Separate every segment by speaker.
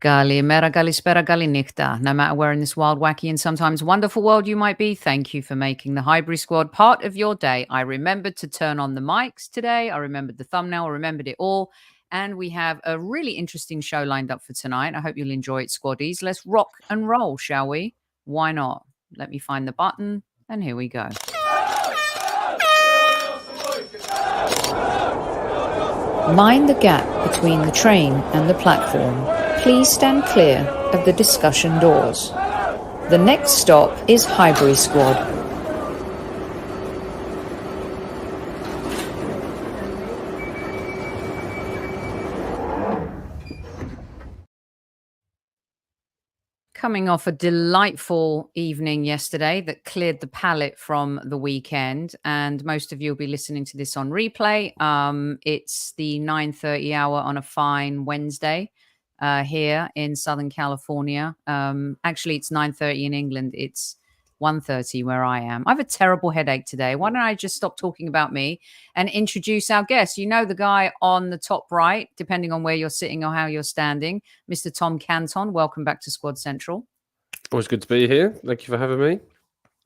Speaker 1: Gali mera gali spera gali nichta. No matter where in this wild, wacky, and sometimes wonderful world you might be, thank you for making the Highbury Squad part of your day. I remembered to turn on the mics today. I remembered the thumbnail. I remembered it all. And we have a really interesting show lined up for tonight. I hope you'll enjoy it, Squaddies. Let's rock and roll, shall we? Why not? Let me find the button, and here we go. Mind the gap between the train and the platform. Please stand clear of the discussion doors. The next stop is Highbury Squad. Coming off a delightful evening yesterday that cleared the palate from the weekend, and most of you will be listening to this on replay. It's the 9:30 hour on a fine Wednesday here in Southern California. Actually, it's 9:30 in England. It's 1:30 where I am. I have a terrible headache today. Why don't I just stop talking about me and introduce our guest? You know the guy on the top right, depending on where you're sitting or how you're standing, Mr. Tom Canton. Welcome back to Squad Central.
Speaker 2: Always good to be here. Thank you for having me.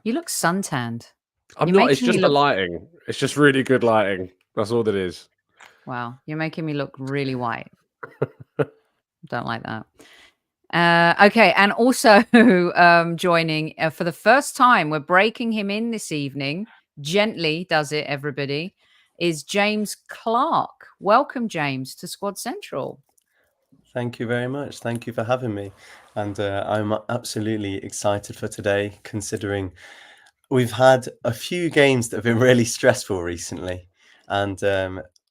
Speaker 1: You look suntanned.
Speaker 2: I'm not. It's just the lighting. It's just really good lighting. That's all it is.
Speaker 1: Wow. You're making me look really white. Don't like that. Okay. And also joining for the first time, we're breaking him in this evening. Gently does it, everybody, is James Clark. Welcome, James, to Squad Central.
Speaker 3: Thank you very much. Thank you for having me. And I'm absolutely excited for today, considering we've had a few games that have been really stressful recently. And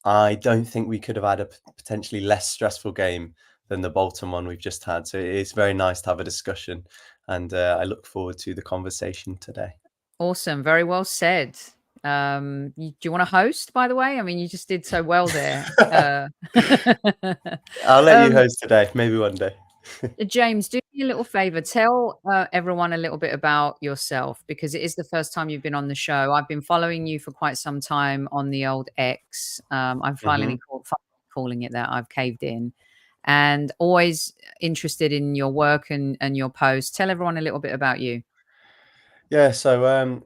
Speaker 3: I don't think we could have had a potentially less stressful game than the Bolton one we've just had. So it's very nice to have a discussion. And I look forward to the conversation today.
Speaker 1: Awesome. Very well said. Do you want to host, by the way? I mean, you just did so well there.
Speaker 3: I'll let you host today, maybe one day.
Speaker 1: James, do me a little favor. Tell everyone a little bit about yourself, because it is the first time you've been on the show. I've been following you for quite some time on the old X. I'm finally calling it that. I've caved in, and always interested in your work and your posts. Tell everyone a little bit about you.
Speaker 3: Yeah, so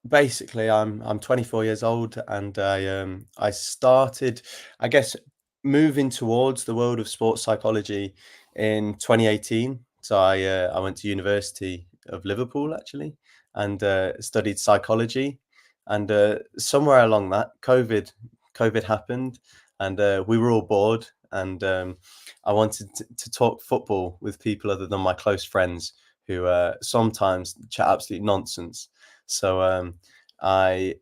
Speaker 3: basically I'm 24 years old, and I started, I guess, moving towards the world of sports psychology in 2018. So I went to University of Liverpool actually, and studied psychology, and somewhere along that COVID happened, and we were all bored, and I wanted to talk football with people other than my close friends, who sometimes chat absolute nonsense. So I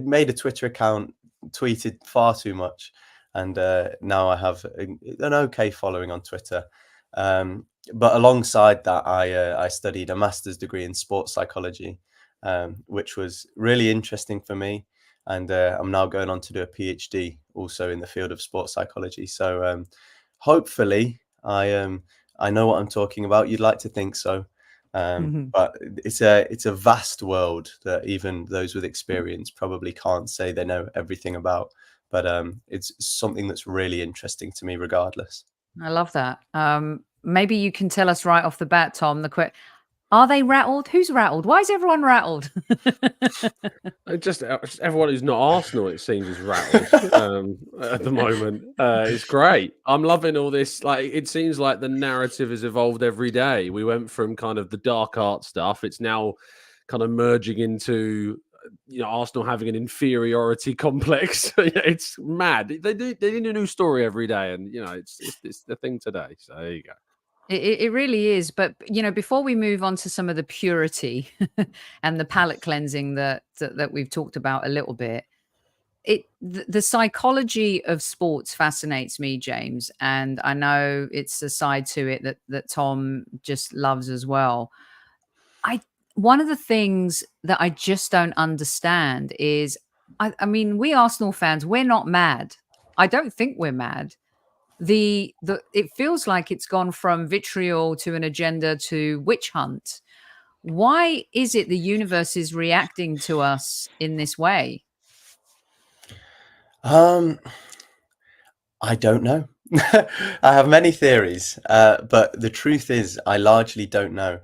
Speaker 3: made a Twitter account, tweeted far too much, and now I have an okay following on Twitter. But alongside that, I studied a master's degree in sports psychology, which was really interesting for me. And I'm now going on to do a PhD also in the field of sports psychology. So hopefully I know what I'm talking about. You'd like to think so. But it's a vast world that even those with experience probably can't say they know everything about. But it's something that's really interesting to me regardless.
Speaker 1: I love that. Maybe you can tell us right off the bat, Tom, are they rattled? Who's rattled? Why is everyone rattled?
Speaker 2: just everyone who's not Arsenal, it seems, is rattled at the moment. It's great. I'm loving all this. Like, it seems like the narrative has evolved every day. We went from kind of the dark art stuff. It's now kind of merging into, Arsenal having an inferiority complex. It's mad. They need a new story every day, and it's the thing today. So there you go.
Speaker 1: It really is. But, before we move on to some of the purity and the palate cleansing that we've talked about a little bit, the psychology of sports fascinates me, James. And I know it's a side to it that Tom just loves as well. One of the things that I just don't understand is, I mean, we Arsenal fans, we're not mad. I don't think we're mad. It feels like it's gone from vitriol to an agenda to witch hunt. Why is it the universe is reacting to us in this way?
Speaker 3: I don't know. I have many theories, but the truth is I largely don't know.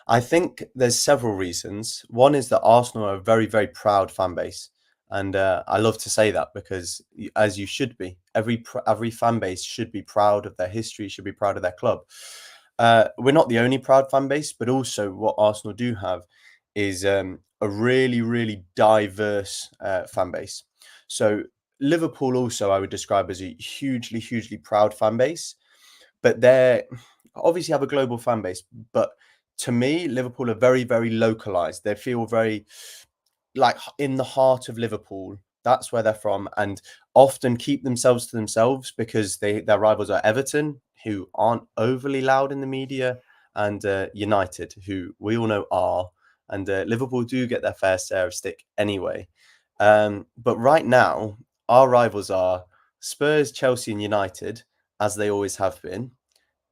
Speaker 3: I think there's several reasons. One is that Arsenal are a very, very proud fan base. And I love to say that because, as you should be, every fan base should be proud of their history, should be proud of their club. We're not the only proud fan base, but also what Arsenal do have is a really, really diverse fan base. So Liverpool also I would describe as a hugely, hugely proud fan base, but they're obviously have a global fan base. But to me, Liverpool are very, very localized. They feel very like in the heart of Liverpool. That's where they're from, and often keep themselves to themselves because their rivals are Everton, who aren't overly loud in the media, and United, who we all know are. And Liverpool do get their fair share of stick anyway. But right now, our rivals are Spurs, Chelsea, and United, as they always have been.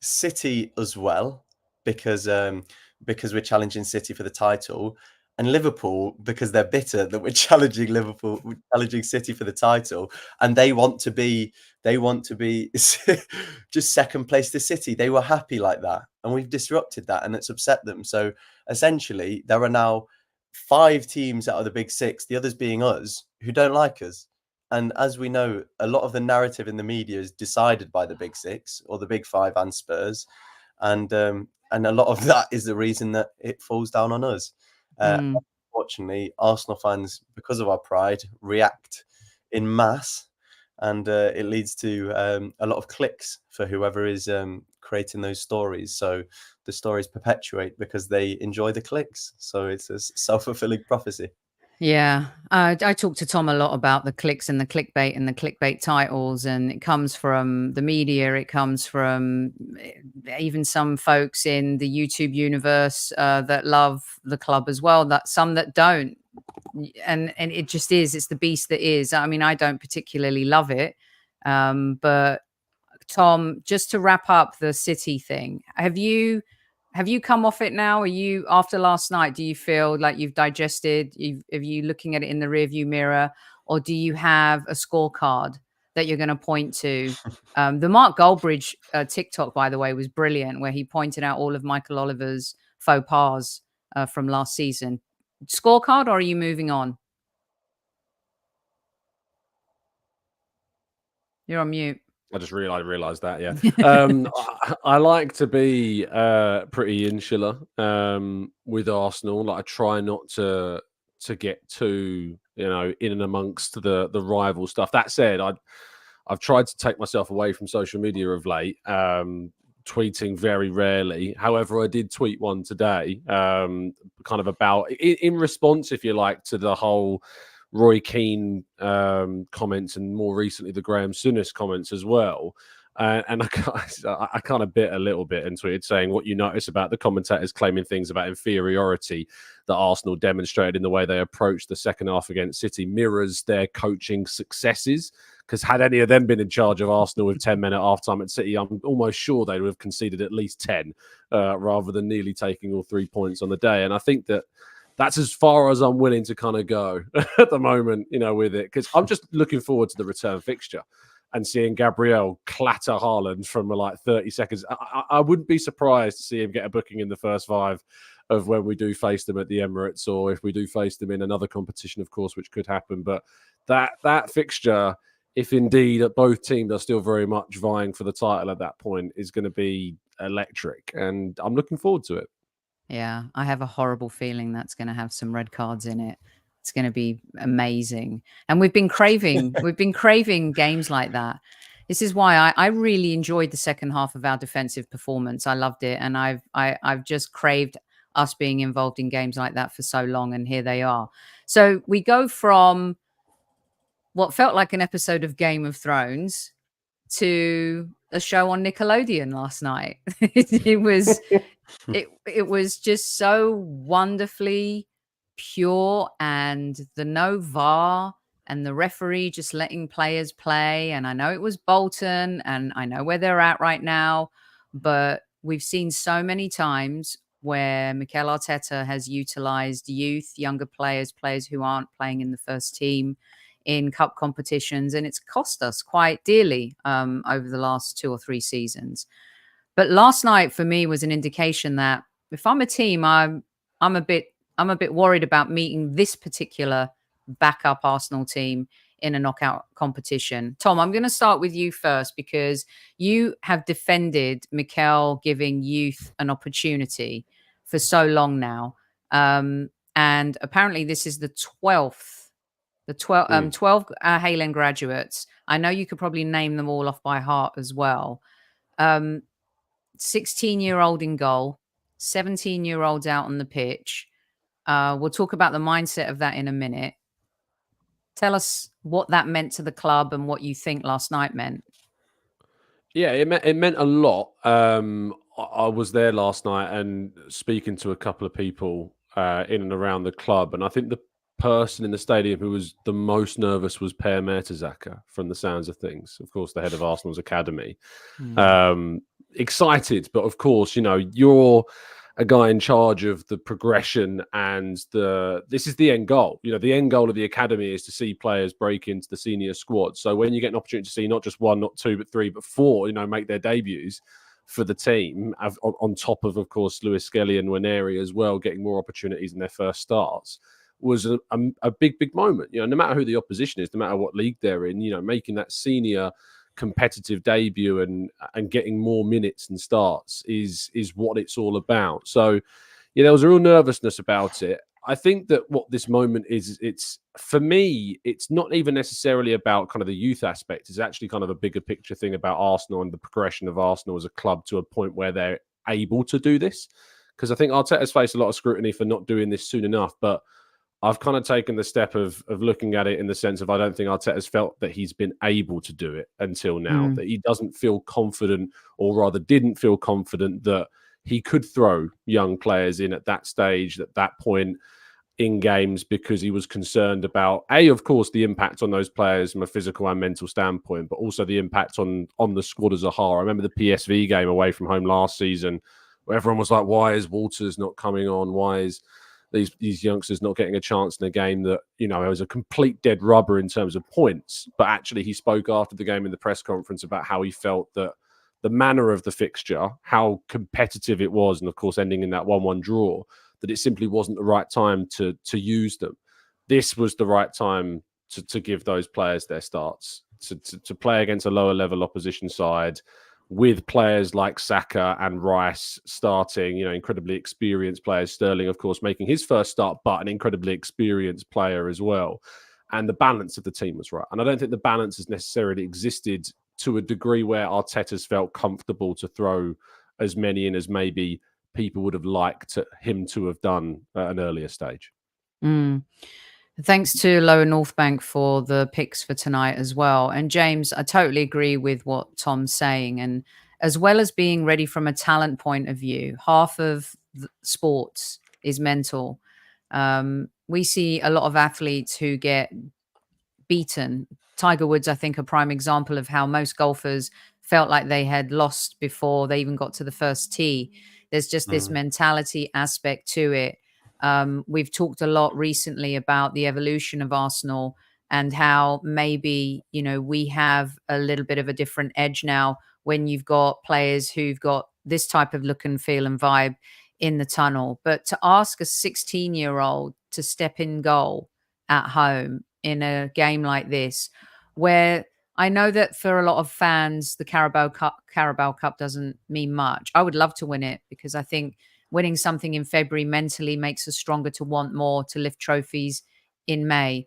Speaker 3: City as well, because we're challenging City for the title, and Liverpool because they're bitter that we're challenging City for the title, and they want to be just second place to City. They were happy like that, and we've disrupted that, and it's upset them. So essentially, there are now 5 teams out of the big 6, the others being us, who don't like us. And as we know, a lot of the narrative in the media is decided by the big 6 or the big 5 and Spurs, and a lot of that is the reason that it falls down on us. Unfortunately, Arsenal fans, because of our pride, react in mass, and it leads to a lot of clicks for whoever is creating those stories. So the stories perpetuate because they enjoy the clicks. So it's a self-fulfilling prophecy.
Speaker 1: Yeah, I talk to Tom a lot about the clicks and the clickbait titles, and it comes from the media. It comes from even some folks in the YouTube universe that love the club as well. That some that don't, and it just is. It's the beast that is. I mean, I don't particularly love it, but Tom, just to wrap up the City thing, have you come off it now? Are you, after last night, do you feel like you've digested? Are you looking at it in the rearview mirror, or do you have a scorecard that you're going to point to? The Mark Goldbridge TikTok, by the way, was brilliant, where he pointed out all of Michael Oliver's faux pas from last season. Scorecard, or are you moving on? You're on mute.
Speaker 2: I just realized that, yeah. I like to be pretty insular with Arsenal. Like I try not to get too, in and amongst the rival stuff. That said, I've tried to take myself away from social media of late, tweeting very rarely. However, I did tweet one today, kind of about in response, if you like, to the whole Roy Keane comments, and more recently the Graham Souness comments as well. And I kind of bit a little bit and tweeted saying, what you notice about the commentators claiming things about inferiority that Arsenal demonstrated in the way they approached the second half against City mirrors their coaching successes. Because had any of them been in charge of Arsenal with 10 men at halftime at City, I'm almost sure they would have conceded at least 10 rather than nearly taking all 3 points on the day. And I think that's as far as I'm willing to kind of go at the moment, with it, because I'm just looking forward to the return fixture and seeing Gabriel clatter Haaland from like 30 seconds. I wouldn't be surprised to see him get a booking in the first 5 of when we do face them at the Emirates, or if we do face them in another competition, of course, which could happen. But that fixture, if indeed both teams are still very much vying for the title at that point, is going to be electric, and I'm looking forward to it.
Speaker 1: Yeah, I have a horrible feeling that's going to have some red cards in it. It's going to be amazing. And we've been craving games like that. This is why I really enjoyed the second half of our defensive performance. I loved it. And I've just craved us being involved in games like that for so long. And here they are. So we go from what felt like an episode of Game of Thrones to a show on Nickelodeon last night. It was just so wonderfully pure, and the no VAR and the referee just letting players play. And I know it was Bolton, and I know where they're at right now, but we've seen so many times where Mikel Arteta has utilized youth, younger players who aren't playing in the first team in cup competitions, and it's cost us quite dearly over the last 2 or 3 seasons. But last night for me was an indication that if I'm a team, I'm a bit worried about meeting this particular backup Arsenal team in a knockout competition. Tom, I'm going to start with you first because you have defended Mikel giving youth an opportunity for so long now. And apparently this is the 12th, 12 Hale End graduates. I know you could probably name them all off by heart as well. 16-year-old in goal, 17-year-olds out on the pitch. We'll talk about the mindset of that in a minute. Tell us what that meant to the club and what you think last night meant.
Speaker 2: Yeah, it meant a lot. I was there last night and speaking to a couple of people in and around the club, and I think the person in the stadium who was the most nervous was Per Mertesacker, from the sounds of things. Of course, the head of Arsenal's academy. Excited, but of course, you're a guy in charge of the progression, and this is the end goal. The end goal of the academy is to see players break into the senior squad. So when you get an opportunity to see not just 1, not 2, but 3, but 4, make their debuts for the team, on top of course, Lewis Skelly and Nwaneri as well, getting more opportunities in their first starts, was a big moment. No matter who the opposition is, no matter what league they're in, making that senior competitive debut and getting more minutes and starts is what it's all about. So there was a real nervousness about it. I think that what this moment is, it's, for me, it's not even necessarily about kind of the youth aspect. It's actually kind of a bigger picture thing about Arsenal and the progression of Arsenal as a club to a point where they're able to do this. Because I think Arteta's faced a lot of scrutiny for not doing this soon enough, but I've kind of taken the step of looking at it in the sense of I don't think Arteta's felt that he's been able to do it until now, that he doesn't feel confident, or rather didn't feel confident, that he could throw young players in at that stage, at that point in games, because he was concerned about, of course, the impact on those players from a physical and mental standpoint, but also the impact on the squad as a whole. I remember the PSV game away from home last season where everyone was like, why is Walters not coming on? Why is these youngsters not getting a chance in a game that, it was a complete dead rubber in terms of points? But actually he spoke after the game in the press conference about how he felt that the manner of the fixture, how competitive it was, and of course ending in that 1-1 draw, that it simply wasn't the right time to use them. This was the right time to give those players their starts, to play against a lower level opposition side, with players like Saka and Rice starting, incredibly experienced players. Sterling, of course, making his first start, but an incredibly experienced player as well. And the balance of the team was right. And I don't think the balance has necessarily existed to a degree where Arteta's felt comfortable to throw as many in as maybe people would have liked him to have done at an earlier stage.
Speaker 1: Thanks to Lower North Bank for the picks for tonight as well. And James, I totally agree with what Tom's saying. And as well as being ready from a talent point of view, half of sports is mental. We see a lot of athletes who get beaten. Tiger Woods, I think, a prime example of how most golfers felt like they had lost before they even got to the first tee. There's just this mentality aspect to it. We've talked a lot recently about the evolution of Arsenal and how maybe, we have a little bit of a different edge now when you've got players who've got this type of look and feel and vibe in the tunnel. But to ask a 16-year-old to step in goal at home in a game like this, where I know that for a lot of fans, the Carabao Cup doesn't mean much. I would love to win it because I think winning something in February mentally makes us stronger to want more, to lift trophies in May.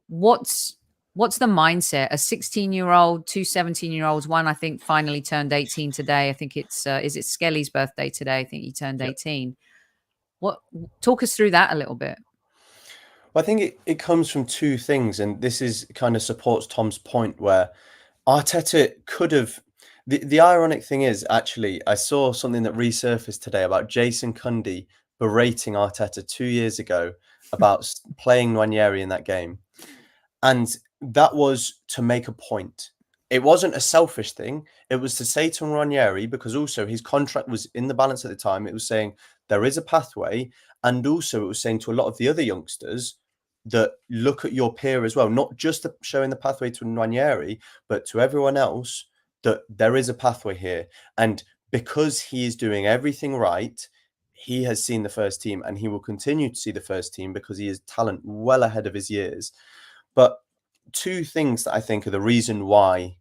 Speaker 1: What's the mindset? A 16-year-old, 2 17-year-olds, one I think finally turned 18 today. I think it's is it Skelly's birthday today? I think he turned 18. Talk us through that a little bit.
Speaker 3: Well, I think it comes from two things, and this is kind of supports Tom's point where Arteta could have. The ironic thing is, actually, I saw something that resurfaced today about Jason Cundy berating Arteta 2 years ago about playing Nwaneri in that game. And that was to make a point. It wasn't a selfish thing. It was to say to Nwaneri, because also his contract was in the balance at the time. It was saying there is a pathway. And also it was saying to a lot of the other youngsters, that look at your peer as well, not just showing the pathway to Nwaneri, but to everyone else, that there is a pathway here. And because he is doing everything right, he has seen the first team, and he will continue to see the first team because he is talent well ahead of his years. But two things that I think are the reason why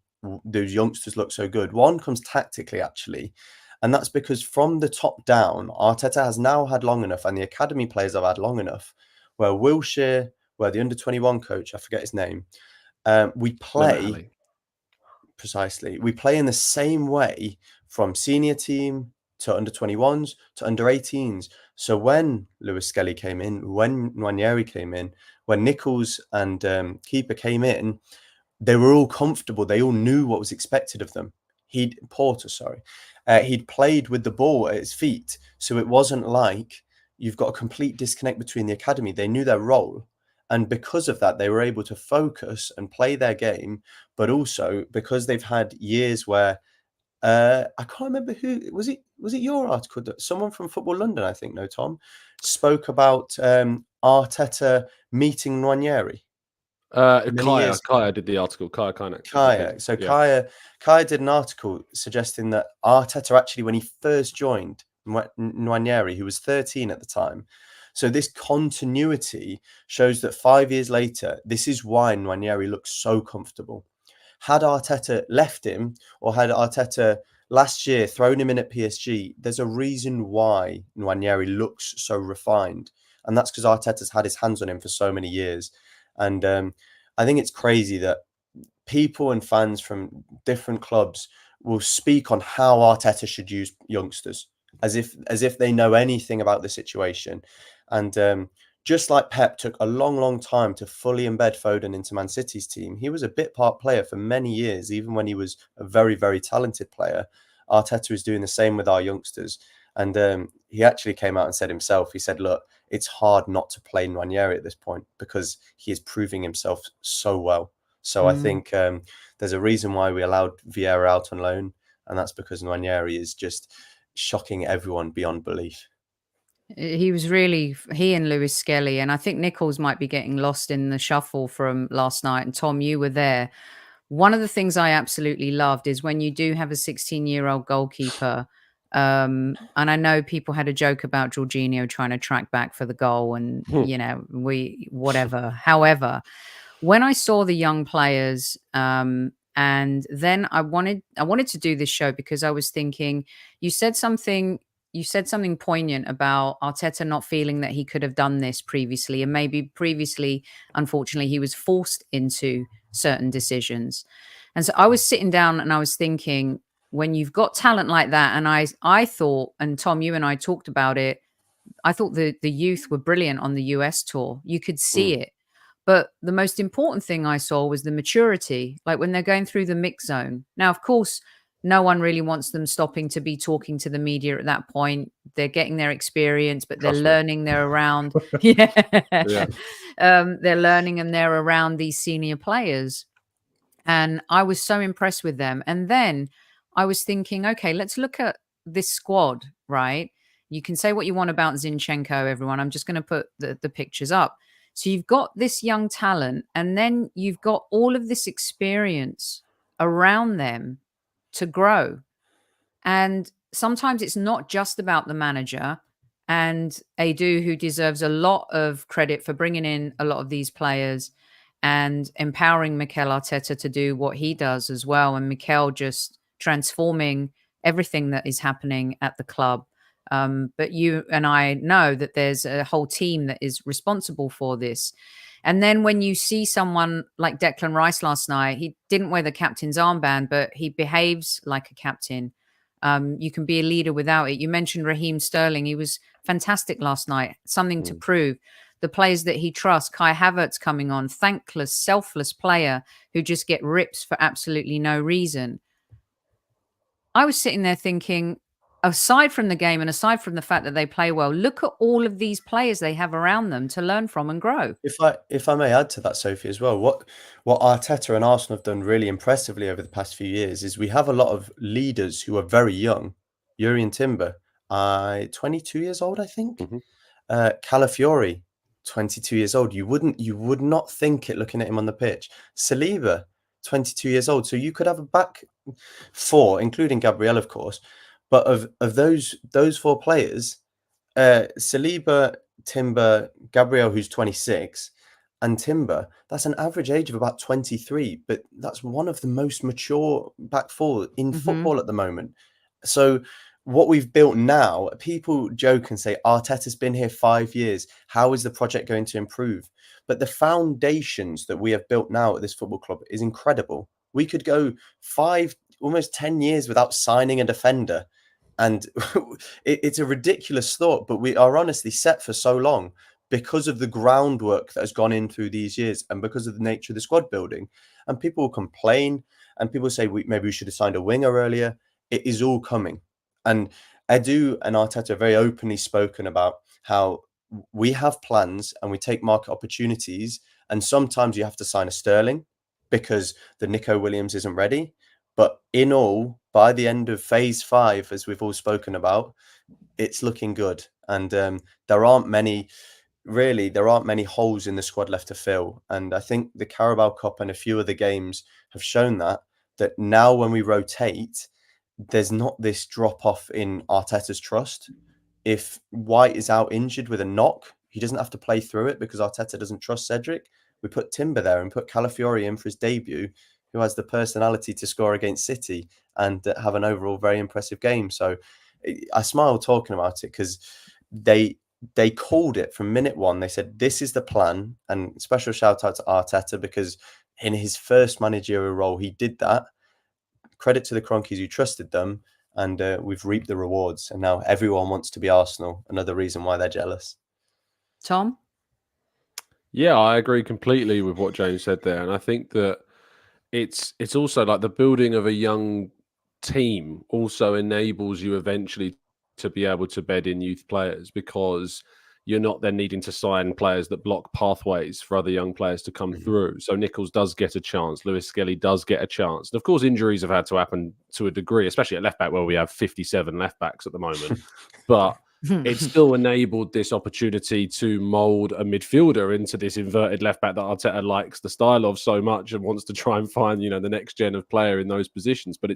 Speaker 3: those youngsters look so good. One comes tactically, actually, and that's because from the top down, Arteta has now had long enough, and the academy players have had long enough, where Wilshere, where the under-21 coach, I forget his name, we play precisely. We play in the same way from senior team to under-21s to under-18s. So when Lewis Skelly came in, when Nwaneri came in, when Nichols and keeper came in, they were all comfortable. They all knew what was expected of them. He'd played with the ball at his feet. So it wasn't like you've got a complete disconnect between the academy. They knew their role. And because of that, they were able to focus and play their game. But also because they've had years where I can't remember who was it. Was it your article that someone from Football London, I think, no, Tom, spoke about Arteta meeting Nwaneri?
Speaker 2: Kaya did the article. Kaya.
Speaker 3: So Kaya did an article suggesting that Arteta actually, when he first joined Nwaneri, who was 13 at the time. So this continuity shows that 5 years later, this is why Nwaneri looks so comfortable. Had Arteta left him, or had Arteta last year thrown him in at PSG, there's a reason why Nwaneri looks so refined. And that's because Arteta's had his hands on him for so many years. And I think it's crazy that people and fans from different clubs will speak on how Arteta should use youngsters as if they know anything about the situation. And just like Pep took a long time to fully embed Foden into Man City's team, he was a bit part player for many years, even when he was a very, very talented player. Arteta is doing the same with our youngsters. And he actually came out and said himself, he said, look, it's hard not to play Nwaneri at this point because he is proving himself so well. So I think there's a reason why we allowed Vieira out on loan, and that's because Nwaneri is just shocking everyone beyond belief.
Speaker 1: He and Lewis Skelly, and I think Nichols might be getting lost in the shuffle from last night. And Tom, you were there. One of the things I absolutely loved is when you do have a 16-year-old goalkeeper. And I know people had a joke about Jorginho trying to track back for the goal, and whatever. However, when I saw the young players, and then I wanted to do this show because I was thinking, you said something poignant about Arteta not feeling that he could have done this previously, and maybe previously, unfortunately, he was forced into certain decisions. And so I was sitting down and I was thinking, when you've got talent like that, and I thought, and Tom, you and I talked about it, I thought the youth were brilliant on the US tour. You could see it. But the most important thing I saw was the maturity, like when they're going through the mix zone. Now, of course, no one really wants them stopping to be talking to the media at that point. They're getting their experience, but they're learning. They're around. They're learning and they're around these senior players. And I was so impressed with them. And then I was thinking, okay, let's look at this squad, right? You can say what you want about Zinchenko, everyone. I'm just going to put the pictures up. So you've got this young talent, and then you've got all of this experience around them to grow. And sometimes it's not just about the manager, and Edu, who deserves a lot of credit for bringing in a lot of these players and empowering Mikel Arteta to do what he does as well. And Mikel just transforming everything that is happening at the club. But you and I know that there's a whole team that is responsible for this. And then when you see someone like Declan Rice last night, he didn't wear the captain's armband, but he behaves like a captain. You can be a leader without it. You mentioned Raheem Sterling. He was fantastic last night, something to prove. The players that he trusts, Kai Havertz coming on, thankless, selfless player who just get rips for absolutely no reason. I was sitting there thinking, aside from the game and aside from the fact that they play well, look at all of these players they have around them to learn from and grow.
Speaker 3: If I may add to that, Sophie, as well, what Arteta and Arsenal have done really impressively over the past few years is we have a lot of leaders who are very young. Jurrien Timber, 22 years old, I think. Calafiori, 22 years old. You would not think it looking at him on the pitch. Saliba, 22 years old. So you could have a back four, including Gabriel, of course. But of those four players, Saliba, Timber, Gabriel, who's 26, and Timber, that's an average age of about 23. But that's one of the most mature back four in football at the moment. So what we've built now, people joke and say, Arteta's been here 5 years. How is the project going to improve? But the foundations that we have built now at this football club is incredible. We could go 5, almost 10 years without signing a defender. And it's a ridiculous thought, but we are honestly set for so long because of the groundwork that has gone in through these years and because of the nature of the squad building. And people will complain and people say, maybe we should have signed a winger earlier. It is all coming. And Edu and Arteta are very openly spoken about how we have plans and we take market opportunities. And sometimes you have to sign a Sterling because the Nico Williams isn't ready. But in all, by the end of phase 5, as we've all spoken about, it's looking good. And there aren't many holes in the squad left to fill. And I think the Carabao Cup and a few other games have shown that now when we rotate, there's not this drop off in Arteta's trust. If White is out injured with a knock, he doesn't have to play through it because Arteta doesn't trust Cedric. We put Timber there and put Calafiori in for his debut, who has the personality to score against City and have an overall very impressive game. So I smile talking about it because they called it from minute one. They said, this is the plan. And special shout out to Arteta because in his first managerial role, he did that. Credit to the Cronkies who trusted them, and we've reaped the rewards. And now everyone wants to be Arsenal. Another reason why they're jealous.
Speaker 1: Tom?
Speaker 2: Yeah, I agree completely with what James said there. And I think that it's also like the building of a young team also enables you eventually to be able to bed in youth players because you're not then needing to sign players that block pathways for other young players to come through. So Nichols does get a chance. Lewis Skelly does get a chance. And of course, injuries have had to happen to a degree, especially at left back where we have 57 left backs at the moment. But it still enabled this opportunity to mould a midfielder into this inverted left back that Arteta likes the style of so much and wants to try and find, the next gen of player in those positions. But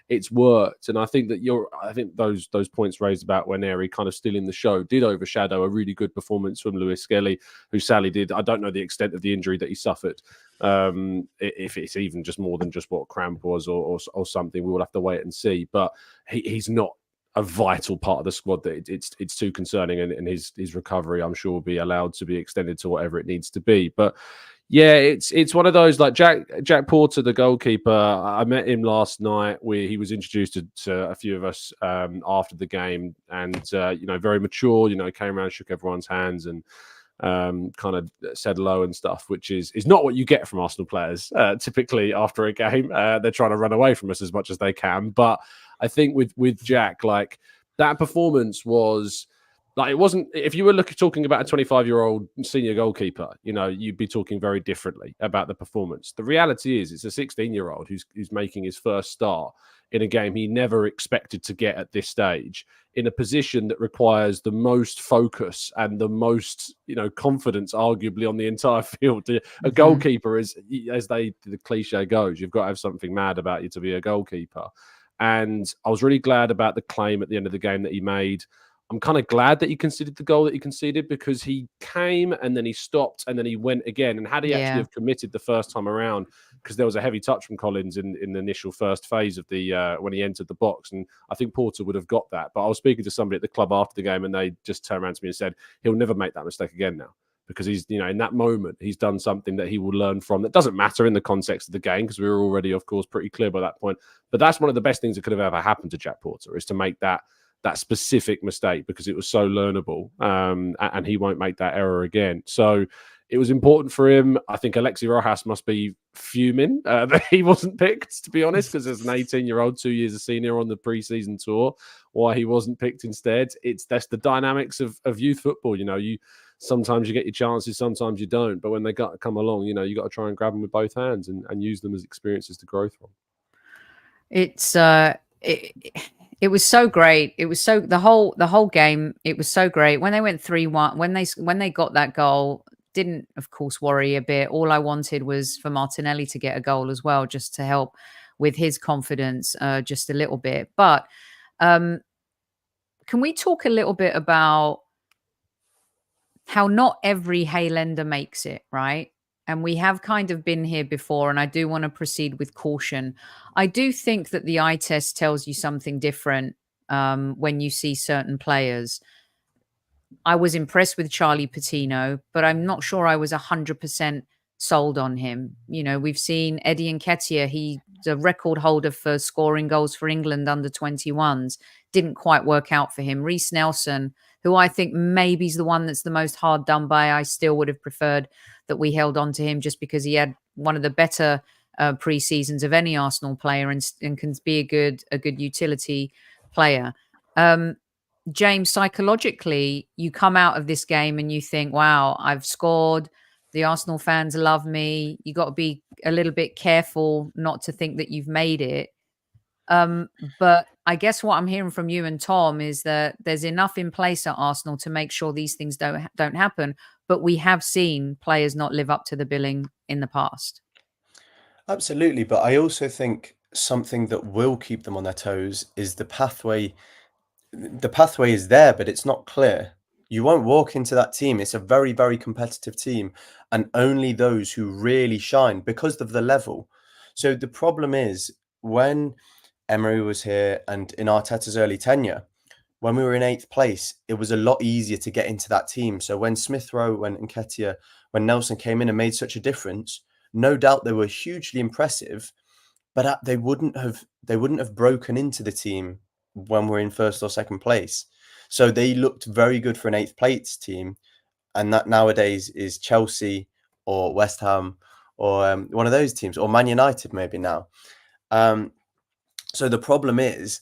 Speaker 2: it's worked, and I think that those points raised about Waneri kind of still in the show did overshadow a really good performance from Lewis Skelly, who sadly did. I don't know the extent of the injury that he suffered. If it's even just more than just what cramp was or something, we will have to wait and see. But he's not a vital part of the squad that it's too concerning, and his recovery, I'm sure, will be allowed to be extended to whatever it needs to be. But yeah, it's one of those, like Jack Porter, the goalkeeper. I met him last night where he was introduced to a few of us after the game, and very mature. Came around, shook everyone's hands, and kind of said hello and stuff, which is not what you get from Arsenal players typically after a game. They're trying to run away from us as much as they can. But I think with Jack, like, that performance was like, it wasn't, if you were talking about a 25-year-old senior goalkeeper, you'd be talking very differently about the performance. The reality is it's a 16-year-old who's making his first start in a game he never expected to get at this stage, in a position that requires the most focus and the most, confidence, arguably, on the entire field. A goalkeeper is, as the cliche goes, you've got to have something mad about you to be a goalkeeper. And I was really glad about the claim at the end of the game that he made. I'm kind of glad that he conceded the goal that he conceded, because he came and then he stopped and then he went again. And had he actually have committed the first time around, because there was a heavy touch from Collins in the initial first phase of the when he entered the box, and I think Porter would have got that. But I was speaking to somebody at the club after the game, and they just turned around to me and said he'll never make that mistake again now, because he's, in that moment, he's done something that he will learn from. That doesn't matter in the context of the game, because we were already, of course, pretty clear by that point. But that's one of the best things that could have ever happened to Jack Porter, is to make that specific mistake, because it was so learnable, and he won't make that error again. So it was important for him. I think Alexi Rojas must be fuming that he wasn't picked, to be honest, because as an 18-year-old, 2 years a senior on the pre-season tour, why he wasn't picked instead. That's the dynamics of youth football. Sometimes you get your chances, sometimes you don't. But when they come along, you got to try and grab them with both hands and use them as experiences to grow from.
Speaker 1: It was so great. It was so the whole game. It was so great when they went 3-1. When they got that goal, didn't of course worry a bit. All I wanted was for Martinelli to get a goal as well, just to help with his confidence, just a little bit. But can we talk a little bit about how not every Hale Ender makes it, right? And we have kind of been here before, and I do want to proceed with caution. I do think that the eye test tells you something different when you see certain players. I was impressed with Charlie Patino, but I'm not sure I was 100% sold on him. You know, we've seen Eddie Nketiah. He's a record holder for scoring goals for England under 21s. Didn't quite work out for him. Reece Nelson, who I think maybe is the one that's the most hard done by. I still would have preferred that we held on to him just because he had one of the better pre-seasons of any Arsenal player and can be a good utility player. James, psychologically, you come out of this game and you think, wow, I've scored. The Arsenal fans love me. You got to be a little bit careful not to think that you've made it. But I guess what I'm hearing from you and Tom is that there's enough in place at Arsenal to make sure these things don't happen. But we have seen players not live up to the billing in the past.
Speaker 3: Absolutely. But I also think something that will keep them on their toes is the pathway. The pathway is there, but it's not clear. You won't walk into that team. It's a very, very competitive team, and only those who really shine because of the level. So the problem is when Emery was here and in Arteta's early tenure, when we were in 8th place, it was a lot easier to get into that team. So when Smith Rowe, when Nketiah, when Nelson came in and made such a difference, no doubt they were hugely impressive, but they wouldn't have broken into the team when we're in 1st or 2nd place. So they looked very good for an 8th place team, and that nowadays is Chelsea or West Ham or one of those teams, or Man United maybe now. So the problem is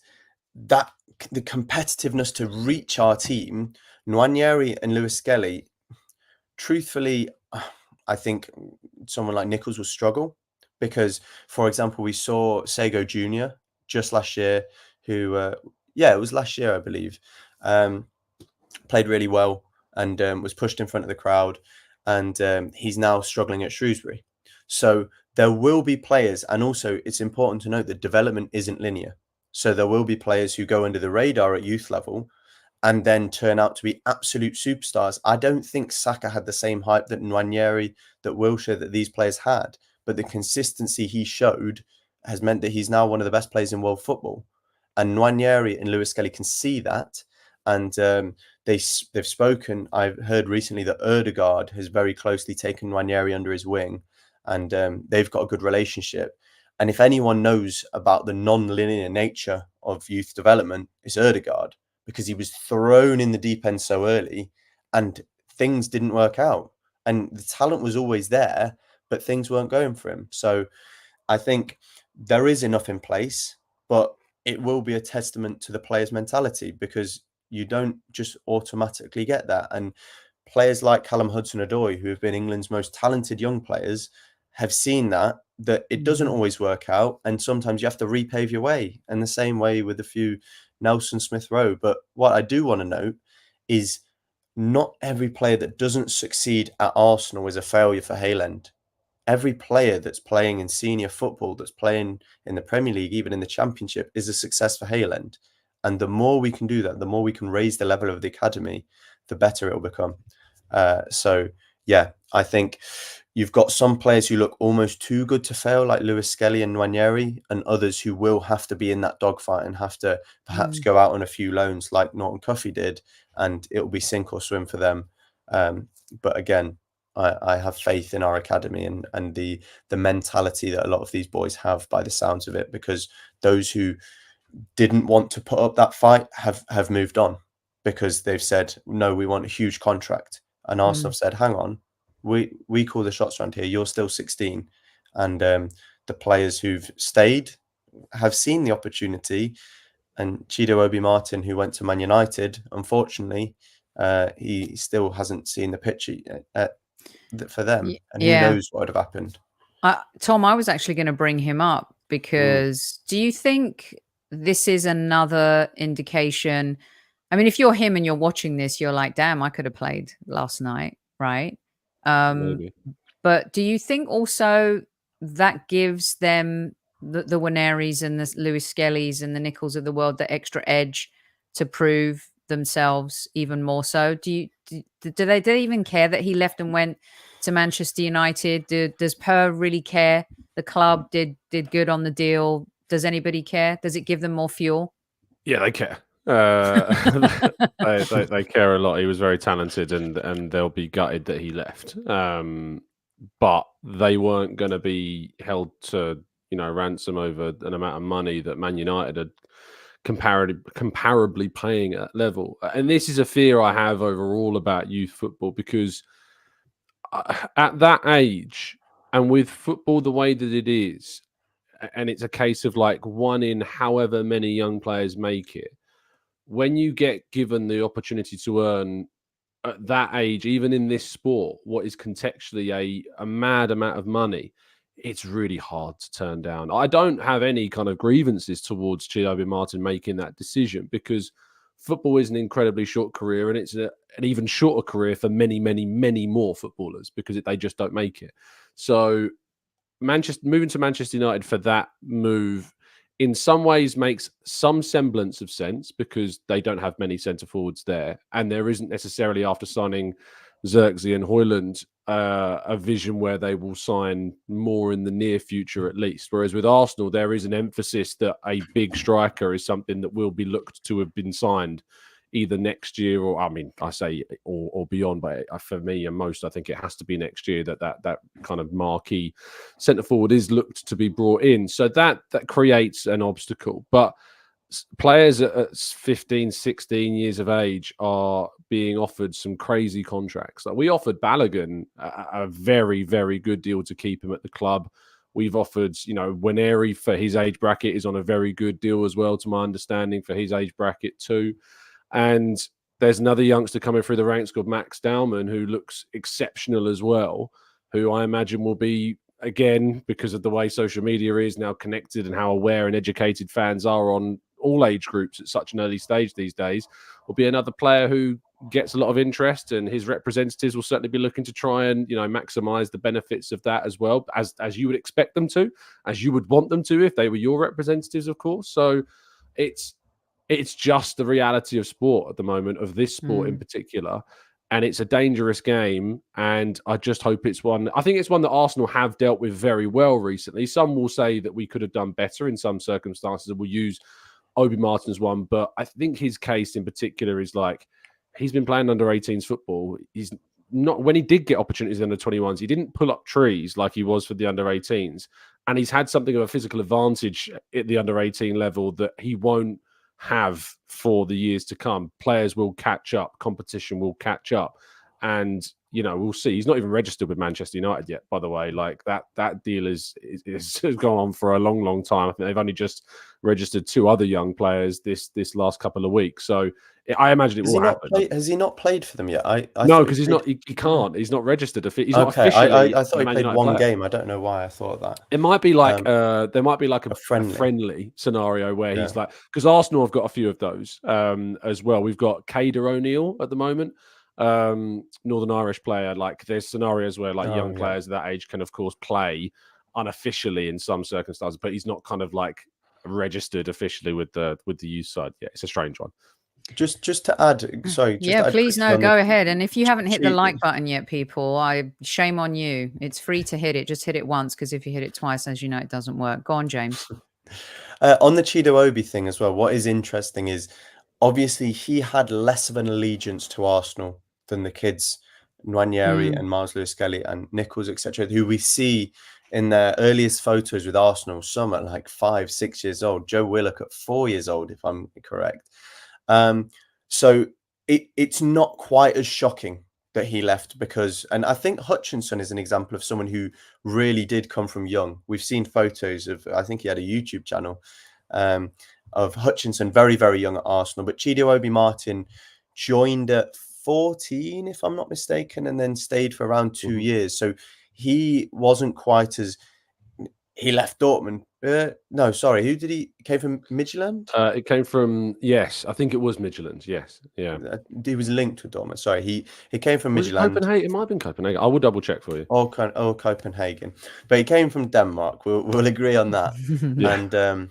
Speaker 3: that the competitiveness to reach our team, Nwaneri and Lewis Skelly, truthfully, I think someone like Nichols will struggle because, for example, we saw Sego Jr. just last year, who, it was last year, I believe, played really well and was pushed in front of the crowd, and he's now struggling at Shrewsbury. So there will be players, and also it's important to note that development isn't linear. So there will be players who go under the radar at youth level and then turn out to be absolute superstars. I don't think Saka had the same hype that Nwaneri, that Wilshere, that these players had, but the consistency he showed has meant that he's now one of the best players in world football. And Nwaneri and Lewis Skelly can see that, and they've spoken. I've heard recently that Ødegaard has very closely taken Nwaneri under his wing, and they've got a good relationship. And if anyone knows about the non-linear nature of youth development, it's Ødegaard, because he was thrown in the deep end so early and things didn't work out. And the talent was always there, but things weren't going for him. So I think there is enough in place, but it will be a testament to the player's mentality, because you don't just automatically get that. And players like Callum Hudson-Odoi, who have been England's most talented young players, have seen that it doesn't always work out, and sometimes you have to repave your way. And the same way with a few Nelson, Smith Rowe. But what I do want to note is not every player that doesn't succeed at Arsenal is a failure for Hale End. Every player that's playing in senior football, that's playing in the Premier League, even in the Championship, is a success for Hale End. And the more we can do that, the more we can raise the level of the academy, the better it will become. So, yeah, I think you've got some players who look almost too good to fail, like Lewis Skelly and Nwaneri, and others who will have to be in that dogfight and have to perhaps go out on a few loans like Norton Cuffy did, and it will be sink or swim for them. But again, I have faith in our academy and the mentality that a lot of these boys have, by the sounds of it, because those who didn't want to put up that fight have moved on, because they've said, no, we want a huge contract. And Arsenal have said, hang on, we call the shots around here. You're still 16. And the players who've stayed have seen the opportunity. And Chido Obi Martin, who went to Man United, unfortunately, he still hasn't seen the picture for them. And who knows what would have happened.
Speaker 1: Tom, I was actually going to bring him up because do you think this is another indication. I mean, if you're him and you're watching this, you're like, damn, I could have played last night, right?
Speaker 2: Maybe.
Speaker 1: But do you think also that gives them the Waneris and the Lewis Skellies and the Nichols of the world the extra edge to prove themselves even more so? Do they even care that he left and went to Manchester United? Does Per really care? The club did good on the deal. Does anybody care? Does it give them more fuel?
Speaker 2: Yeah, they care. They care a lot. He was very talented, and they'll be gutted that he left. But they weren't going to be held to ransom over an amount of money that Man United had comparably paying at that level. And this is a fear I have overall about youth football, because at that age, and with football the way that it is, and it's a case of like one in however many young players make it, when you get given the opportunity to earn at that age, even in this sport, what is contextually a mad amount of money, it's really hard to turn down. I don't have any kind of grievances towards Chido Obi Martin making that decision, because football is an incredibly short career, and it's an even shorter career for many, many, many more footballers, because they just don't make it. So moving to Manchester United for that move in some ways makes some semblance of sense, because they don't have many centre forwards there, and there isn't necessarily, after signing Xerxes and Højlund, a vision where they will sign more in the near future at least. Whereas with Arsenal, there is an emphasis that a big striker is something that will be looked to have been signed either next year, or I say or beyond, but for me and most, I think it has to be next year that kind of marquee centre forward is looked to be brought in. So that creates an obstacle. But players at 15, 16 years of age are being offered some crazy contracts. Like, we offered Balogun a very, very good deal to keep him at the club. We've offered, Waneri for his age bracket is on a very good deal as well, to my understanding, for his age bracket too. And there's another youngster coming through the ranks called Max Dowman, who looks exceptional as well, who I imagine will be, again, because of the way social media is now connected and how aware and educated fans are on all age groups at such an early stage these days, will be another player who gets a lot of interest, and his representatives will certainly be looking to try and maximize the benefits of that as well, as you would expect them to, as you would want them to if they were your representatives, of course. So it's just the reality of sport at the moment, of this sport in particular. And it's a dangerous game. And I just hope I think it's one that Arsenal have dealt with very well recently. Some will say that we could have done better in some circumstances, and we'll use Obi Martin's one. But I think his case in particular is like, he's been playing under 18s football. He's not, when he did get opportunities in the 21s, he didn't pull up trees like he was for the under 18s. And he's had something of a physical advantage at the under 18 level that he won't have for the years to come. Players will catch up, competition will catch up, and we'll see. He's not even registered with Manchester United yet, by the way. Like, that deal is gone on for a long time. I think they've only just registered 2 other young players this last couple of weeks, so I imagine it will happen.
Speaker 3: Has he not played for them yet?
Speaker 2: No, because he's not. He can't. He's not registered. He's not
Speaker 3: okay.
Speaker 2: officially.
Speaker 3: I thought he played one
Speaker 2: player.
Speaker 3: game. I don't know why I thought that.
Speaker 2: It might be like there might be like a
Speaker 3: friendly
Speaker 2: scenario where he's like, because Arsenal have got a few of those as well. We've got Cader O'Neill at the moment, Northern Irish player. Like, there's scenarios where young players of that age can, of course, play unofficially in some circumstances, but he's not kind of like registered officially with the youth side. Yeah, it's a strange one.
Speaker 3: Just to add, sorry.
Speaker 1: Please, no, go ahead. And if you haven't hit the like button yet, people, shame on you. It's free to hit it. Just hit it once, because if you hit it twice, as you know, it doesn't work. Go on, James.
Speaker 3: On the Chido Obi thing as well, what is interesting is, obviously, he had less of an allegiance to Arsenal than the kids, Nwaneri and Miles Lewis-Skelly and Nichols, etc., who we see in their earliest photos with Arsenal, some at like 5, 6 years old. Joe Willock at 4 years old, if I'm correct. So it's not quite as shocking that he left, because, and I think Hutchinson is an example of someone who really did come from young. We've seen photos of, I think he had a YouTube channel of Hutchinson, very, very young at Arsenal. But Chido Obi Martin joined at 14, if I'm not mistaken, and then stayed for around 2 years. So he wasn't quite as, he left Dortmund. No, sorry. Who did he came from? Midtjylland?
Speaker 2: It came from, yes, I think it was Midtjylland. Yes, yeah.
Speaker 3: He was linked with Dortmund. Sorry, he came from
Speaker 2: Was it
Speaker 3: Midtjylland.
Speaker 2: Copenhagen? It might have been Copenhagen. I will double check for you.
Speaker 3: Or Copenhagen, but he came from Denmark. We'll agree on that.
Speaker 2: Yeah.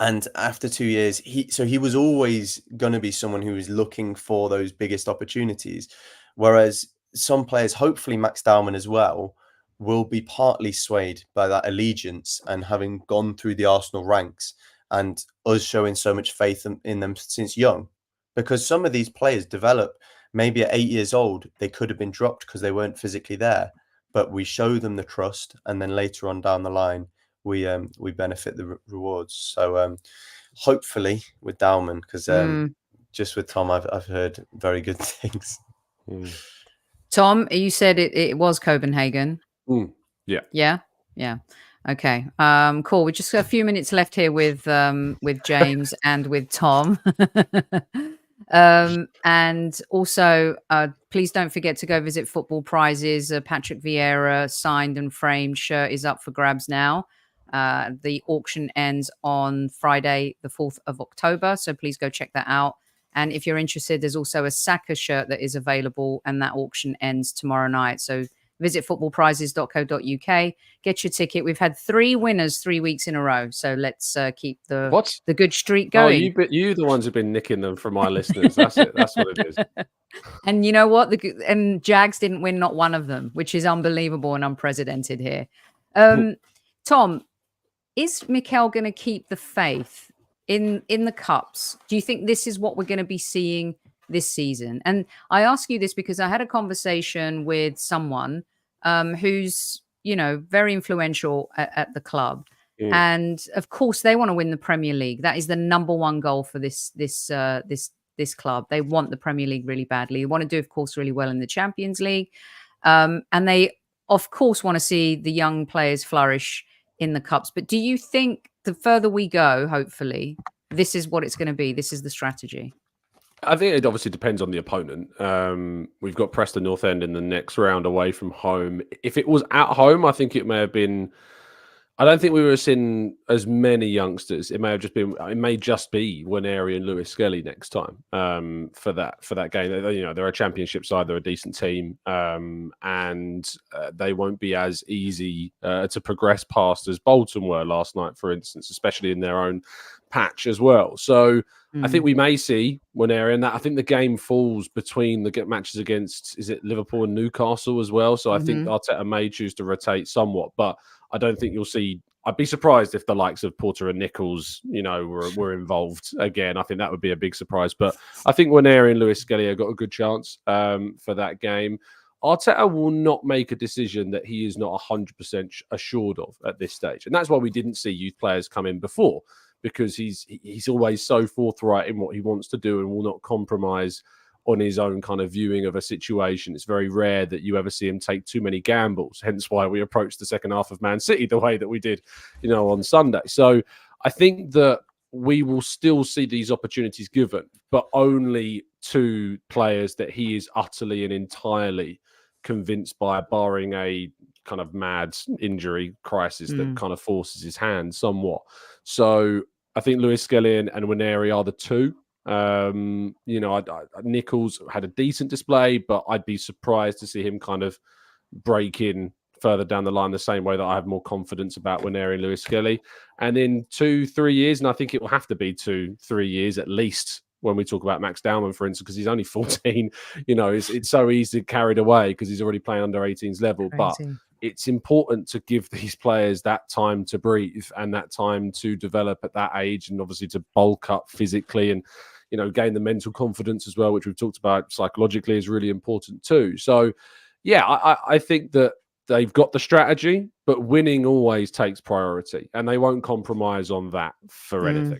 Speaker 3: And after 2 years, he was always going to be someone who was looking for those biggest opportunities, whereas some players, hopefully Max Dowman as well, will be partly swayed by that allegiance and having gone through the Arsenal ranks and us showing so much faith in them since young, because some of these players develop maybe at 8 years old, they could have been dropped because they weren't physically there, but we show them the trust, and then later on down the line, we benefit the rewards. So hopefully with Dowman, because just with Tom, I've heard very good things.
Speaker 1: Tom, you said it was Copenhagen.
Speaker 2: Yeah.
Speaker 1: Yeah. Yeah. Okay. Cool. We just got a few minutes left here with James and with Tom. And also, please don't forget to go visit Football Prizes. Patrick Vieira signed and framed shirt is up for grabs now. The auction ends on Friday, the 4th of October. So please go check that out. And if you're interested, there's also a Saka shirt that is available, and that auction ends tomorrow night. So visit footballprizes.co.uk, get your ticket. We've had 3 winners 3 weeks in a row. So let's keep the good streak going.
Speaker 2: Oh, you the ones who've been nicking them from my listeners. That's it. That's what it is.
Speaker 1: And you know what? And Jags didn't win not one of them, which is unbelievable and unprecedented here. Tom, is Mikel going to keep the faith in the cups? Do you think this is what we're going to be seeing this season? And I ask you this because I had a conversation with someone who's, very influential at the club. And of course, they want to win the Premier League. That is the number one goal for this club. They want the Premier League really badly. They want to do, of course, really well in the Champions League. And they, of course, want to see the young players flourish in the cups. But do you think the further we go, hopefully, this is what it's going to be? This is the strategy?
Speaker 2: I think it obviously depends on the opponent. We've got Preston North End in the next round away from home. If it was at home, I think it may have been. I don't think we were seeing as many youngsters. It may just be Nwaneri and Lewis Skelly next time for that game. They're a championship side. They're a decent team, and they won't be as easy to progress past as Bolton were last night, for instance, especially in their own patch as well. So I think we may see Nwaneri, and that I think the game falls between the matches against, is it Liverpool and Newcastle as well? So I think Arteta may choose to rotate somewhat, but I don't think you'll see. I'd be surprised if the likes of Porter and Nichols, were involved again. I think that would be a big surprise. But I think Nwaneri and Lewis Skelly have got a good chance for that game. Arteta will not make a decision that he is not 100% assured of at this stage, and that's why we didn't see youth players come in before, because he's always so forthright in what he wants to do and will not compromise on his own kind of viewing of a situation. It's very rare that you ever see him take too many gambles, hence why we approached the second half of Man City the way that we did, on Sunday. So I think that we will still see these opportunities given, but only to players that he is utterly and entirely convinced by, barring a kind of mad injury crisis that kind of forces his hand somewhat. So I think Lewis Skelly and Nwaneri are the two. Nichols had a decent display, but I'd be surprised to see him kind of break in further down the line the same way that I have more confidence about Nwaneri and Lewis Skelly. And in 2-3 years, and I think it will have to be 2-3 years at least, when we talk about Max Dowman, for instance, because he's only 14, it's so easy to carried away because he's already playing under 18s level.
Speaker 1: Crazy.
Speaker 2: But it's important to give these players that time to breathe and that time to develop at that age, and obviously to bulk up physically and, gain the mental confidence as well, which we've talked about psychologically is really important too. So, yeah, I think that they've got the strategy, but winning always takes priority, and they won't compromise on that for anything.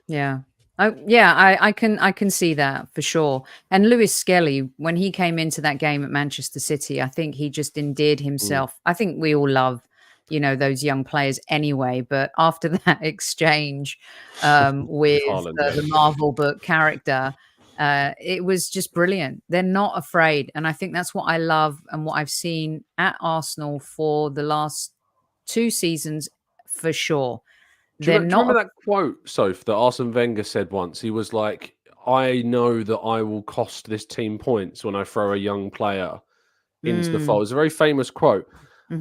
Speaker 1: Yeah. I can see that for sure. And Lewis Skelly, when he came into that game at Manchester City, I think he just endeared himself. I think we all love, those young players anyway. But after that exchange with the Marvel book character, it was just brilliant. They're not afraid. And I think that's what I love and what I've seen at Arsenal for the last 2 seasons for sure.
Speaker 2: Do you
Speaker 1: They're
Speaker 2: remember
Speaker 1: not.
Speaker 2: that quote, Soph, that Arsene Wenger said once? He was like, I know that I will cost this team points when I throw a young player into the fold. It's a very famous quote.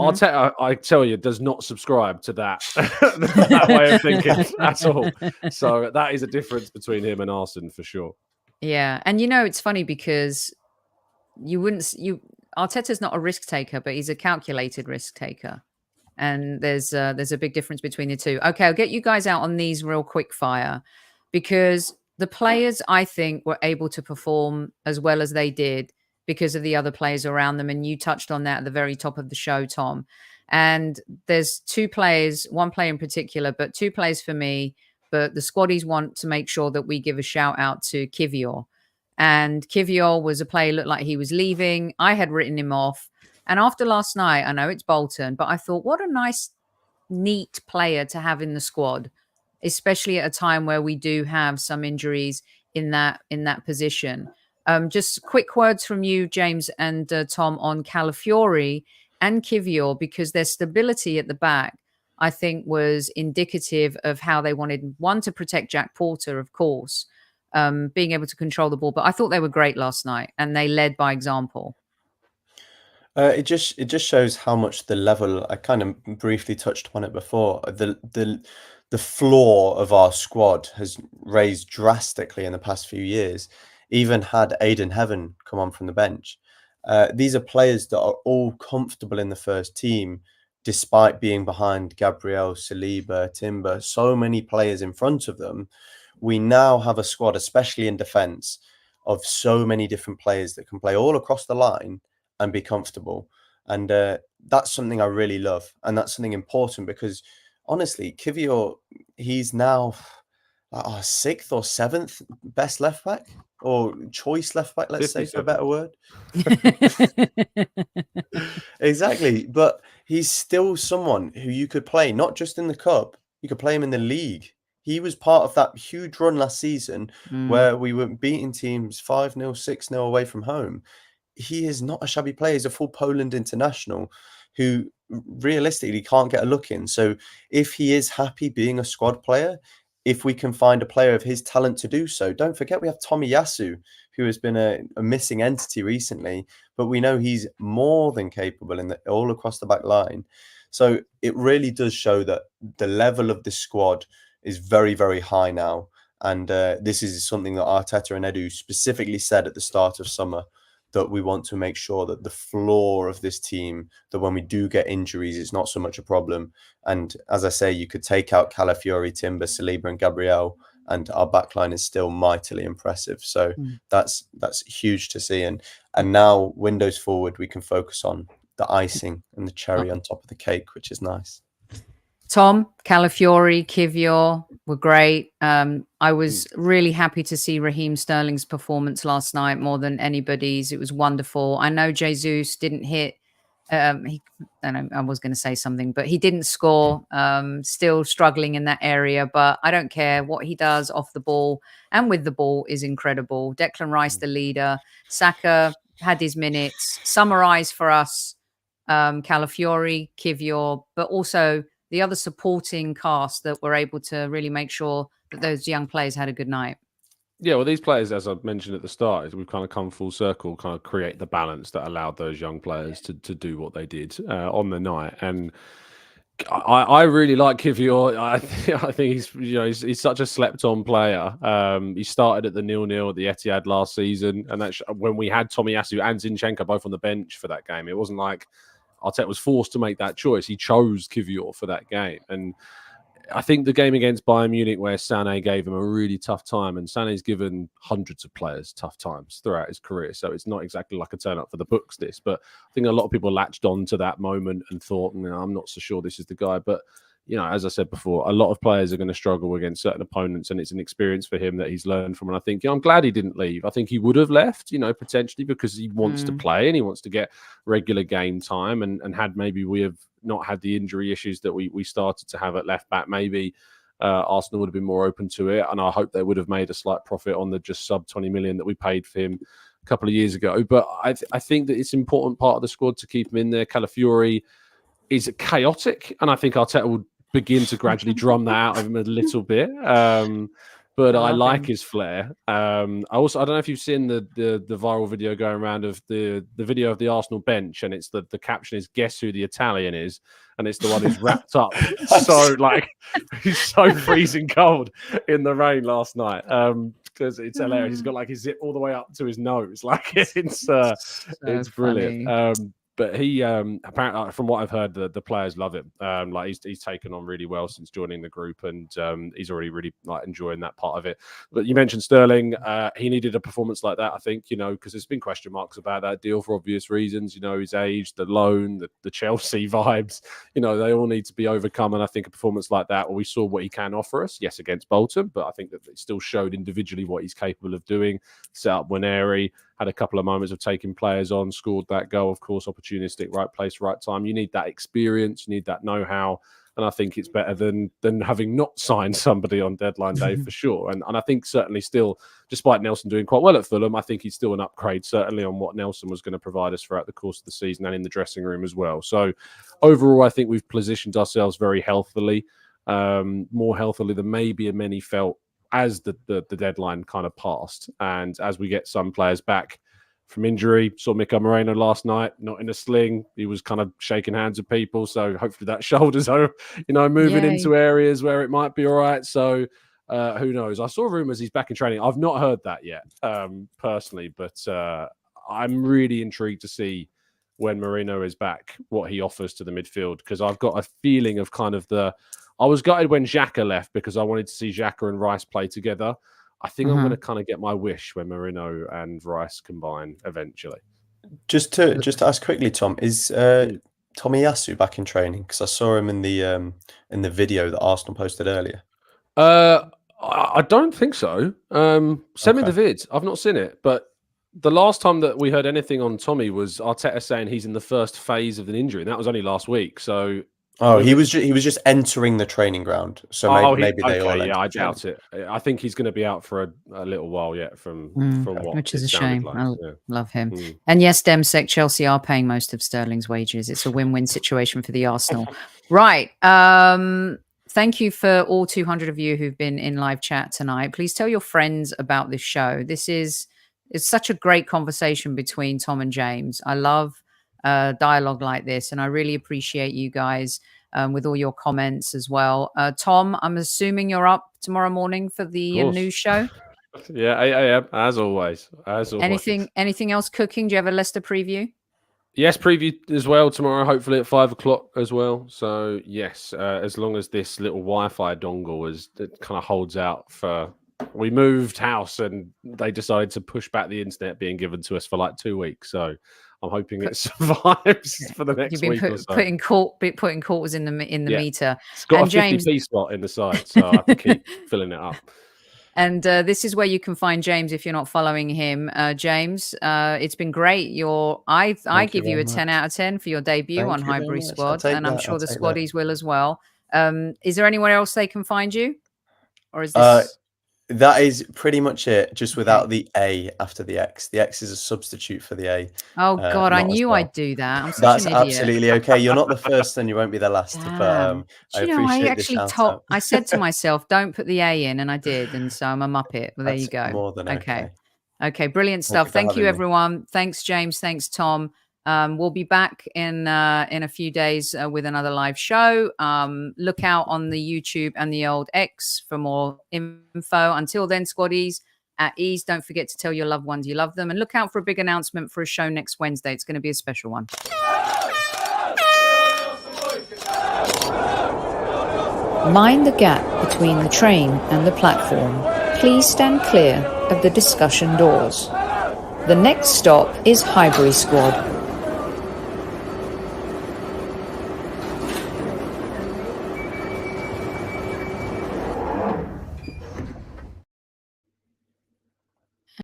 Speaker 2: I tell you, does not subscribe to that that way of thinking at all. So that is a difference between him and Arsene for sure.
Speaker 1: Yeah, and it's funny because Arteta's not a risk taker, but he's a calculated risk taker. And there's a big difference between the two. Okay, I'll get you guys out on these real quick fire, because the players, I think, were able to perform as well as they did because of the other players around them. And you touched on that at the very top of the show, Tom. And there's 2 players, 1 player in particular, but 2 players for me. But the squaddies want to make sure that we give a shout out to Kivior. And Kivior was a player, looked like he was leaving. I had written him off. And after last night, I know it's Bolton, but I thought, what a nice, neat player to have in the squad, especially at a time where we do have some injuries in that position. Just quick words from you, James and Tom, on Calafiori and Kivior, because their stability at the back, I think, was indicative of how they wanted, one, to protect Jack Porter, of course, being able to control the ball. But I thought they were great last night, and they led by example.
Speaker 3: It just shows how much the level. I kind of briefly touched on it before. The floor of our squad has raised drastically in the past few years. Even had Aiden Heaven come on from the bench. These are players that are all comfortable in the first team, despite being behind Gabriel, Saliba, Timber. So many players in front of them. We now have a squad, especially in defence, of so many different players that can play all across the line and be comfortable. And that's something I really love. And that's something important because, honestly, Kivior, he's now our 6th or 7th best left back, or choice left back, let's say, for a better word. Exactly. But he's still someone who you could play, not just in the cup, you could play him in the league. He was part of that huge run last season where we were beating teams 5-0, 6-0 away from home. He is not a shabby player. He's a full Poland international who realistically can't get a look in. So if he is happy being a squad player, if we can find a player of his talent to do so, don't forget we have Tomiyasu, who has been a missing entity recently, but we know he's more than capable in all across the back line. So it really does show that the level of the squad is very, very high now. And this is something that Arteta and Edu specifically said at the start of summer, that we want to make sure that the floor of this team, that when we do get injuries, it's not so much a problem. And as I say, you could take out Calafiori, Timber, Saliba and Gabriel, and our backline is still mightily impressive. So that's huge to see. And now windows forward, we can focus on the icing and the cherry on top of the cake, which is nice.
Speaker 1: Tom, Calafiori, Kivior were great. I was really happy to see Raheem Sterling's performance last night more than anybody's. It was wonderful. I know Jesus didn't hit. I was going to say something, but he didn't score. Still struggling in that area, but I don't care. What he does off the ball and with the ball is incredible. Declan Rice, the leader. Saka had his minutes. Summarize for us, Calafiori, Kivior, but also the other supporting cast that were able to really make sure that those young players had a good night.
Speaker 2: Yeah, well, these players, as I mentioned at the start, we've kind of come full circle, kind of create the balance that allowed those young players to do what they did on the night. And I really like Kivior. I think he's such a slept-on player. He started at the 0-0 at the Etihad last season, and that's when we had Tomiyasu and Zinchenko both on the bench for that game. It wasn't like Arteta was forced to make that choice. He chose Kivior for that game. And I think the game against Bayern Munich where Sané gave him a really tough time, and Sané's given hundreds of players tough times throughout his career. So it's not exactly like a turn up for the books, this. But I think a lot of people latched on to that moment and thought, I'm not so sure this is the guy. But, as I said before, a lot of players are going to struggle against certain opponents, and it's an experience for him that he's learned from. And I think, I'm glad he didn't leave. I think he would have left, potentially because he wants to play and he wants to get regular game time. And had maybe we have not had the injury issues that we started to have at left back, maybe Arsenal would have been more open to it. And I hope they would have made a slight profit on the just sub 20 million that we paid for him a couple of years ago. But I think that it's an important part of the squad to keep him in there. Calafiori, is chaotic, and I think Arteta will begin to gradually drum that out of him a little bit. But I like his flair. I don't know if you've seen the viral video going around of the video of the Arsenal bench, and it's the caption is "Guess who the Italian is," and it's the one who's wrapped up so like he's so freezing cold in the rain last night. Because it's hilarious. He's got like his zip all the way up to his nose. Like it's brilliant. But he apparently, from what I've heard, the players love him. Like he's taken on really well since joining the group, and he's already really like enjoying that part of it. But you mentioned Sterling. He needed a performance like that, I think, because there's been question marks about that deal for obvious reasons. His age, the loan, the Chelsea vibes. They all need to be overcome. And I think a performance like that, where we saw what he can offer us, yes, against Bolton, but I think that it still showed individually what he's capable of doing. Set up Waneri, had a couple of moments of taking players on, scored that goal, of course, opportunistic, right place, right time. You need that experience, you need that know-how, and I think it's better than having not signed somebody on deadline day for sure. And I think certainly still, despite Nelson doing quite well at Fulham, I think he's still an upgrade, certainly on what Nelson was going to provide us throughout the course of the season and in the dressing room as well. So overall, I think we've positioned ourselves very healthily, more healthily than maybe many felt as the deadline kind of passed, and as we get some players back from injury. Saw Mikel Moreno last night, not in a sling. He was kind of shaking hands with people, so hopefully that shoulders are, moving into areas where it might be all right. So who knows? I saw rumours he's back in training. I've not heard that yet, personally, but I'm really intrigued to see when Moreno is back what he offers to the midfield, because I've got a feeling of kind of I was gutted when Xhaka left because I wanted to see Xhaka and Rice play together. I think I'm going to kind of get my wish when Moreno and Rice combine eventually.
Speaker 3: Just to ask quickly, Tom, is Tomiyasu back in training? Because I saw him in the video that Arsenal posted earlier.
Speaker 2: I don't think so. Send me the vid. I've not seen it, but the last time that we heard anything on Tommy was Arteta saying he's in the first phase of an injury, and that was only last week. So.
Speaker 3: Oh, he was just entering the training ground. So maybe they all.
Speaker 2: Yeah, I doubt it. I think he's going to be out for a little while yet. From what,
Speaker 1: which is a shame.
Speaker 2: Like.
Speaker 1: I love him. And yes, Demsek, Chelsea are paying most of Sterling's wages. It's a win-win situation for the Arsenal. Right. Thank you for all 200 of you who've been in live chat tonight. Please tell your friends about this show. It's such a great conversation between Tom and James. I love dialogue like this, and I really appreciate you guys with all your comments as well. Tom, I'm assuming you're up tomorrow morning for the news show.
Speaker 2: Yeah, 8 a.m. as always.
Speaker 1: Anything else cooking? Do you have a Leicester preview?
Speaker 2: Yes, preview as well tomorrow, hopefully at 5 o'clock as well. So yes, as long as this little Wi-Fi dongle it kind of holds out for. We moved house and they decided to push back the internet being given to us for like 2 weeks. So I'm hoping it survives for the next week or so. Putting
Speaker 1: quarters in the meter.
Speaker 2: It's got a 50p slot in the side, so I have to keep filling it up.
Speaker 1: And this is where you can find James if you're not following him. James, it's been great. I give you a 10 out of 10 for your debut on Highbury Squad, and I'm sure the squaddies will as well. Is there anywhere else they can find you, or is this?
Speaker 3: That is pretty much it, just without the A after the X. The X is a substitute for the A.
Speaker 1: Oh, God, I knew I'd do that. I'm such
Speaker 3: That's
Speaker 1: an idiot.
Speaker 3: Absolutely okay. You're not the first and you won't be the last. But
Speaker 1: I said to myself, don't put the A in, and I did. And so I'm a Muppet. Well, there you go.
Speaker 3: More than okay.
Speaker 1: Okay, brilliant stuff. Thank you, everyone. Thanks, James. Thanks, Tom. We'll be back in a few days with another live show. Look out on the YouTube and the old X for more info. Until then, squaddies, at ease. Don't forget to tell your loved ones you love them. And look out for a big announcement for a show next Wednesday. It's going to be a special one. Mind the gap between the train and the platform. Please stand clear of the discussion doors. The next stop is Highbury Squad.